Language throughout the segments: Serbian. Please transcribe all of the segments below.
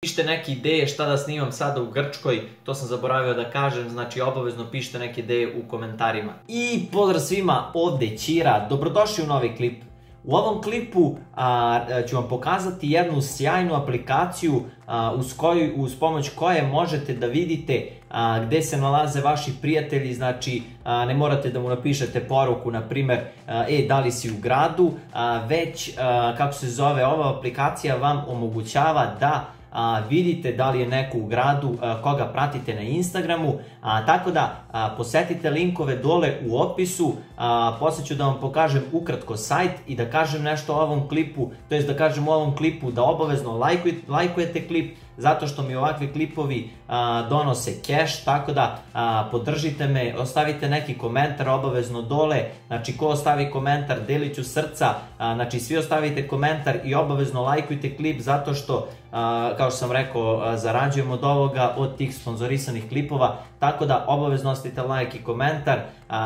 Pišite neke ideje šta da snimam sada u Grčkoj, to sam zaboravio da kažem, znači obavezno pišite neke ideje u komentarima. I pozdrav svima, ovde Ćira, dobrodošli u novi klip. U ovom klipu ću vam pokazati jednu sjajnu aplikaciju uz pomoć koje možete da vidite gde se nalaze vaši prijatelji, znači ne morate da mu napišete poruku, na primer, da li si u gradu, već, kako se zove, ova aplikacija vam omogućava da vidite da li je neko u gradu koga pratite na Instagramu, tako da posetite linkove dole u opisu. Posle ću da vam pokažem ukratko sajt i da kažem nešto o ovom klipu, to jest da kažem u ovom klipu da obavezno lajkujete klip, zato što mi ovakvi klipovi donose keš, tako da podržite me, ostavite neki komentar obavezno dole, znači ko ostavi komentar delit ću srca, znači svi ostavite komentar i obavezno lajkujte klip zato što, kao što sam rekao, zarađujem od ovoga, od tih sponzorisanih klipova, tako da obavezno ostavite like i komentar.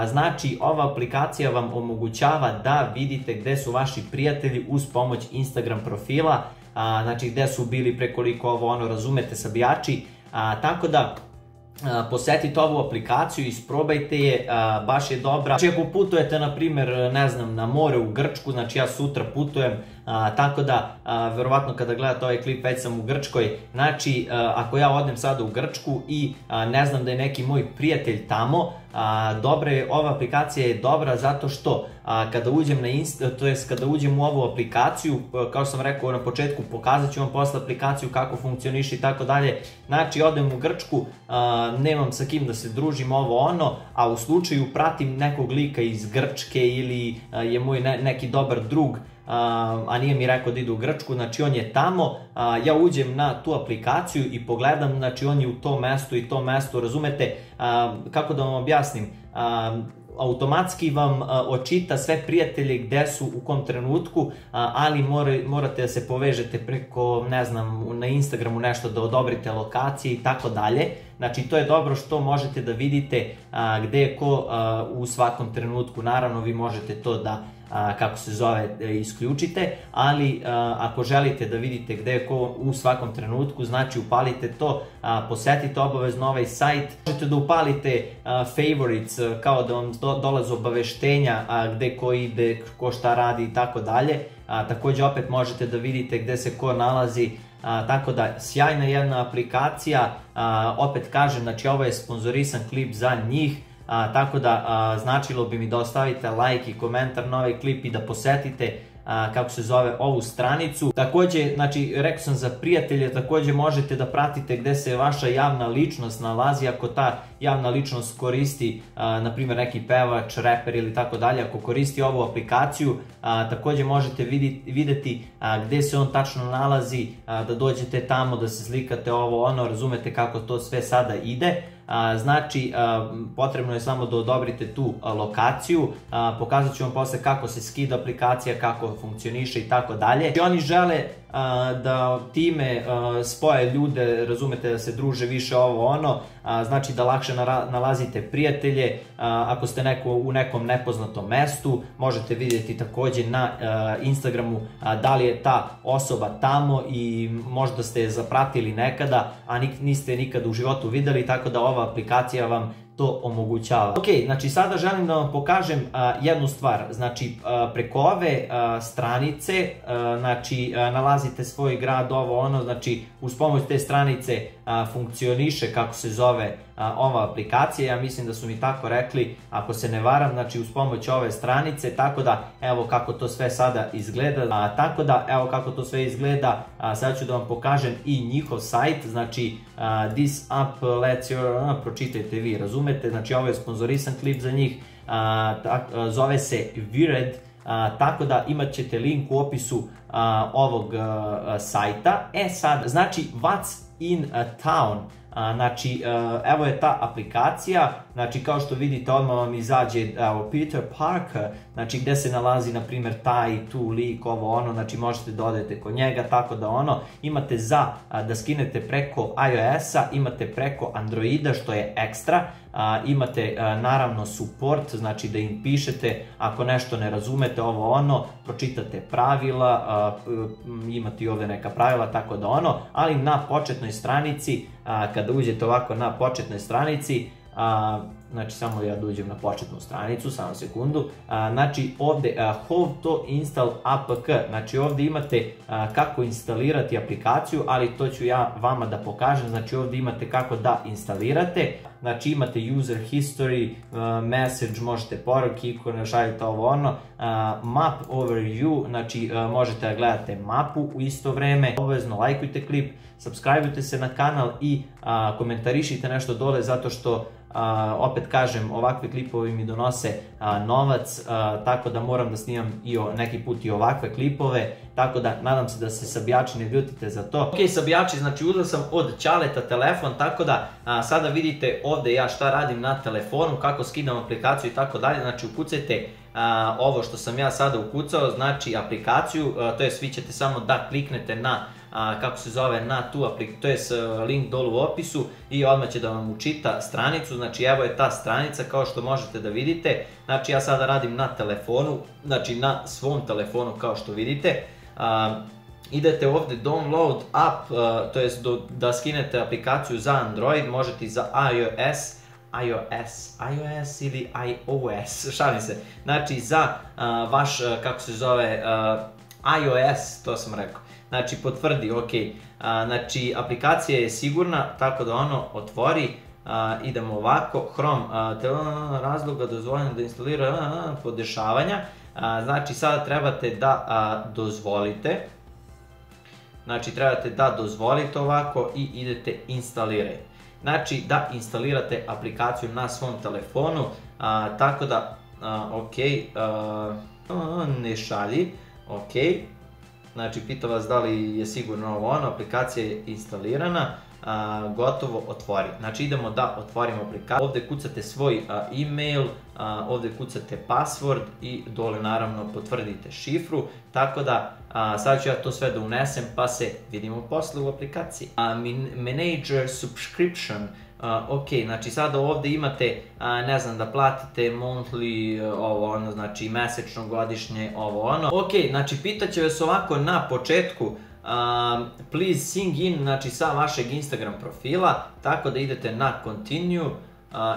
Znači ova aplikacija vam omogućava da vidite gde su vaši prijatelji uz pomoć Instagram profila, znači gde su bili, prekoliko ovo ono, razumete, sabijači, tako da posetite ovu aplikaciju, isprobajte je, baš je dobra. Znači ako putujete, na primjer, ne znam, na more u Grčku, znači ja sutra putujem, tako da verovatno kada gledate ovaj klip već sam u Grčkoj, znači ako ja odem sada u Grčku i ne znam da je neki moj prijatelj tamo, ova aplikacija je dobra zato što kada uđem na kada uđem u ovu aplikaciju, kao što sam rekao na početku, pokazat ću vam posle aplikaciju kako funkcioniše i tako dalje, znači odem u Grčku, nemam sa kim da se družim, ovo ono, a u slučaju pratim nekog lika iz Grčke ili je moj neki dobar drug, a nije mi rekao da ide u Grčku, znači on je tamo, ja uđem na tu aplikaciju i pogledam, znači on je u tom mestu i tom mestu, razumete, kako da vam objasnim, automatski vam očita sve prijatelje gde su u kom trenutku, ali morate da se povežete preko, ne znam, na Instagramu nešto da odobrite lokacije i tako dalje. Znači to je dobro što možete da vidite gde je ko u svakom trenutku. Naravno vi možete to da, kako se zove, isključite, ali ako želite da vidite gde je ko u svakom trenutku, znači upalite to, posetite obavezno ovaj sajt, možete da upalite favorites, kao da vam dolaze obaveštenja gde ko ide, ko šta radi i tako dalje. Takođe opet možete da vidite gde se ko nalazi, tako da sjajna jedna aplikacija, opet kažem, znači ovo je sponzorisan klip za njih, tako da značilo bi mi da ostavite like i komentar na ovaj klip i da posetite, kako se zove, ovu stranicu. Takođe, znači, rekao sam za prijatelje, takođe možete da pratite gde se vaša javna ličnost nalazi, ako ta javna ličnost koristi, na primjer, neki pevač, reper ili tako dalje, ako koristi ovu aplikaciju, takođe možete videti gde se on tačno nalazi, da dođete tamo, da se slikate, ovo ono, razumete kako to sve sada ide. Znači, potrebno je samo da odobrite tu lokaciju, pokazat ću vam posle kako se skida aplikacija, kako funkcioniše i tako dalje. Oni žele da time spoje ljude, razumete, da se druže više, ovo ono, znači da lakše nalazite prijatelje. Ako ste u nekom nepoznatom mestu, možete vidjeti takođe na Instagramu da li je ta osoba tamo i možda ste je zapratili nekada, a niste nikada u životu videli, tako da ova aplikacija vam to omogućava. Ok, znači sada želim da vam pokažem jednu stvar, znači preko ove stranice, znači nalazite svoj grad, ovo ono, znači uz pomoć te stranice funkcioniše, kako se zove, ova aplikacija, ja mislim da su mi tako rekli, ako se ne varam, znači uz pomoć ove stranice, tako da evo kako to sve sada izgleda, tako da evo kako to sve izgleda, sad ću da vam pokažem i njihov sajt, znači this app lets you, pročitajte vi, razumete, znači ovo je sponzorisan klip za njih, zove se Vired, tako da imat ćete link u opisu ovog sajta. Sad, znači what's in a town, Znači, evo je ta aplikacija, znači kao što vidite odmah vam izađe Peter Parker, znači gde se nalazi na primjer taj i tu lik, ovo ono, znači možete da odete kod njega, tako da ono, imate za da skinete preko iOS-a, imate preko Androida što je ekstra, imate naravno support, znači da im pišete ako nešto ne razumete, ovo ono, pročitate pravila, imate i ovdje neka pravila, tako da ono, ali na početnoj stranici, kada uđete ovako na početnoj stranici, znači samo ja dođem na početnu stranicu, samo sekundu, znači ovdje how to install APK, znači ovdje imate kako instalirati aplikaciju, ali to ću ja vama da pokažem, znači ovdje imate kako da instalirate, znači imate user history, message, možete poruke, ikone, šaljete ovo ono, map overview, znači možete da gledate mapu u isto vreme, obavezno lajkujte klip, subscribeujte se na kanal i komentarišite nešto dole zato što opet kažem, ovakve klipovi mi donose novac, tako da moram da snimam i neki put i ovakve klipove, tako da nadam se da se sabijači ne ljutite za to. Ok, sabijači, znači uzeo sam od Ćaleta telefon, tako da sada vidite ovdje ja šta radim na telefonu, kako skidam aplikaciju i tako dalje, znači ukucajte ovo što sam ja sada ukucao, znači aplikaciju, to jest vi ćete samo da kliknete na kako se zove, na tu aplikaciju, to je link dolu u opisu i odmah će da vam učita stranicu, znači evo je ta stranica kao što možete da vidite, znači ja sada radim na telefonu, znači na svom telefonu kao što vidite, idete ovdje download app, to je da skinete aplikaciju za Android, možete i za iOS ili iOS, šalim se, znači za vaš, kako se zove, iOS, to sam rekao. Znači potvrdi, ok, znači aplikacija je sigurna, tako da ono otvori, idemo ovako, Chrome, razloga dozvoljeno da instalira podešavanja, znači sada trebate da dozvolite, znači trebate da dozvolite ovako i idete instaliraj. Znači da instalirate aplikaciju na svom telefonu, tako da, ok, ne šalji, ok. Znači, pita vas da li je sigurno ovo ono, aplikacija je instalirana, gotovo, otvori. Znači, idemo da otvorimo aplikaciju. Ovdje kucate svoj e-mail, ovdje kucate password i dole naravno potvrdite šifru. Tako da, sad ću ja to sve da unesem pa se vidimo posle u aplikaciji. Manager subscription. Ok, znači sada ovdje imate, ne znam, da platite monthly, ovo ono, znači mesečno, godišnje, ovo ono. Ok, znači pitaće vas ovako na početku, please sign in, znači sa vašeg Instagram profila, tako da idete na continue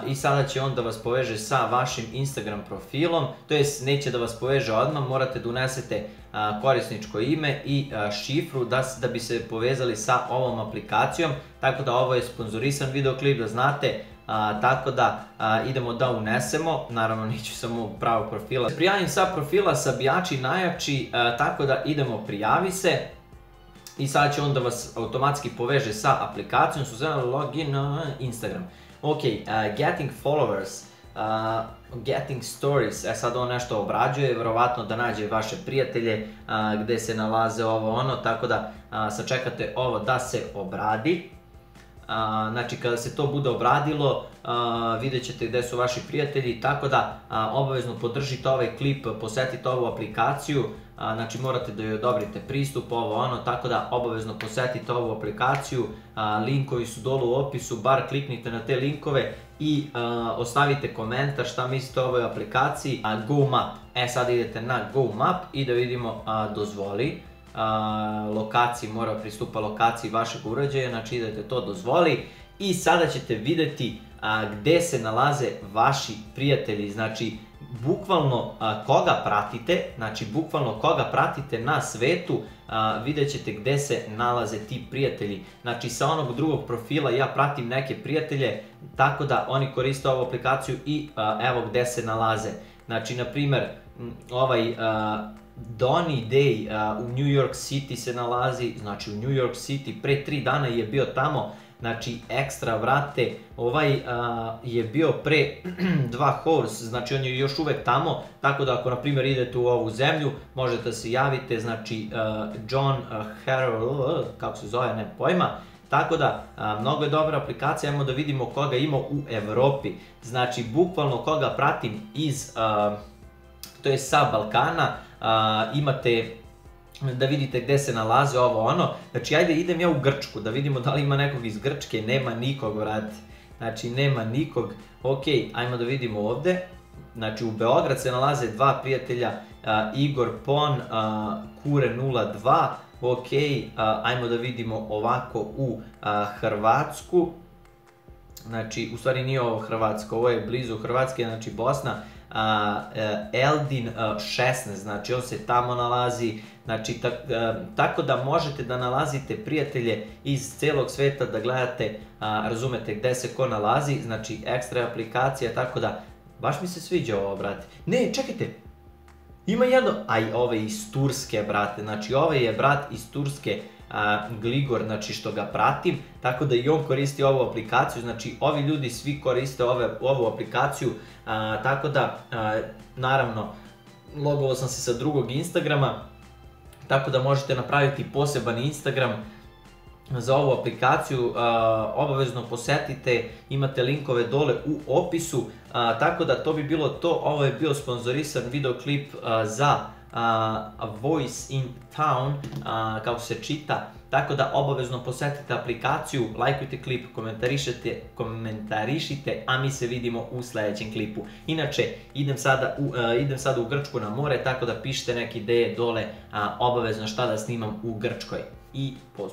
i sada će on da vas poveže sa vašim Instagram profilom, to jest neće da vas poveže odmah, morate da unesete korisničko ime i šifru da bi se povezali sa ovom aplikacijom, tako da ovo je sponzorisan videoklip da znate, tako da idemo da unesemo, naravno neću sa mog pravog profila. Prijavim sa profila Sabijači najjači, tako da idemo prijavi se. I sada će on da vas automatski poveže sa aplikacijom, su zove login Instagram. Ok, getting followers, getting stories, sad on nešto obrađuje, vjerovatno da nađe vaše prijatelje gde se nalaze ovo ono, tako da sačekate ovo da se obradi. Znači kada se to bude obradilo, vidjet ćete gde su vaši prijatelji, tako da obavezno podržite ovaj klip, posetite ovu aplikaciju, znači morate da joj odobrite pristup, ovo ono, tako da obavezno posetite ovu aplikaciju, linkovi su dolu u opisu, bar kliknite na te linkove i ostavite komentar šta mislite o ovoj aplikaciji. Go Map, sad idete na Go Map i da vidimo dozvoli. Lokaciji, mora pristupa lokaciji vašeg uređaja, znači idete to dozvoli i sada ćete vidjeti gde se nalaze vaši prijatelji, znači bukvalno koga pratite, znači bukvalno koga pratite na svetu, vidjet ćete gde se nalaze ti prijatelji. Znači sa onog drugog profila ja pratim neke prijatelje, tako da oni koriste ovu aplikaciju i evo gde se nalaze. Znači na primer ovaj Donny Day u New York City se nalazi, znači u New York City, pre 3 dana je bio tamo, znači ekstra vrate, ovaj je bio pre 2 horse, znači on je još uvek tamo, tako da ako na primjer idete u ovu zemlju, možete se javite, znači John Harrell, kako se zove, ne pojma, Tako da, mnogo je dobra aplikacija, ajmo da vidimo koga ima u Evropi. Znači, bukvalno koga pratim to je sa Balkana, imate da vidite gde se nalaze ovo ono. Znači, ajde idem ja u Grčku, da vidimo da li ima nekog iz Grčke, nema nikog, vrati. Znači, nema nikog. Ok, ajmo da vidimo ovde. Znači, u Beograd se nalaze dva prijatelja, Igor Pon, Kure 02. Ok, ajmo da vidimo ovako u Hrvatsku. Znači, u stvari nije ovo Hrvatska, ovo je blizu Hrvatske, znači Bosna. Eldin 16, znači on se tamo nalazi, znači tako da možete da nalazite prijatelje iz celog sveta, da gledate, razumete gde se ko nalazi, znači ekstra aplikacija, tako da baš mi se sviđa ovo, brate. Ne, čekajte, ima jedno, aj ovaj iz Turske, brate, znači ovaj je brat iz Turske, Gligor, znači što ga pratim, tako da i on koristi ovu aplikaciju, znači ovi ljudi svi koriste ovu aplikaciju, tako da, naravno, logovao sam se sa drugog Instagrama, tako da možete napraviti poseban Instagram za ovu aplikaciju, obavezno posetite, imate linkove dole u opisu, tako da to bi bilo to. Ovo je bio sponzorisan videoklip za Voice in Town, kako se čita, tako da obavezno posetite aplikaciju, lajkujte klip, komentarišite, a mi se vidimo u sledećem klipu. Inače, idem sada u Grčku na more, tako da pišite neke ideje dole, obavezno šta da snimam u Grčkoj. I poz.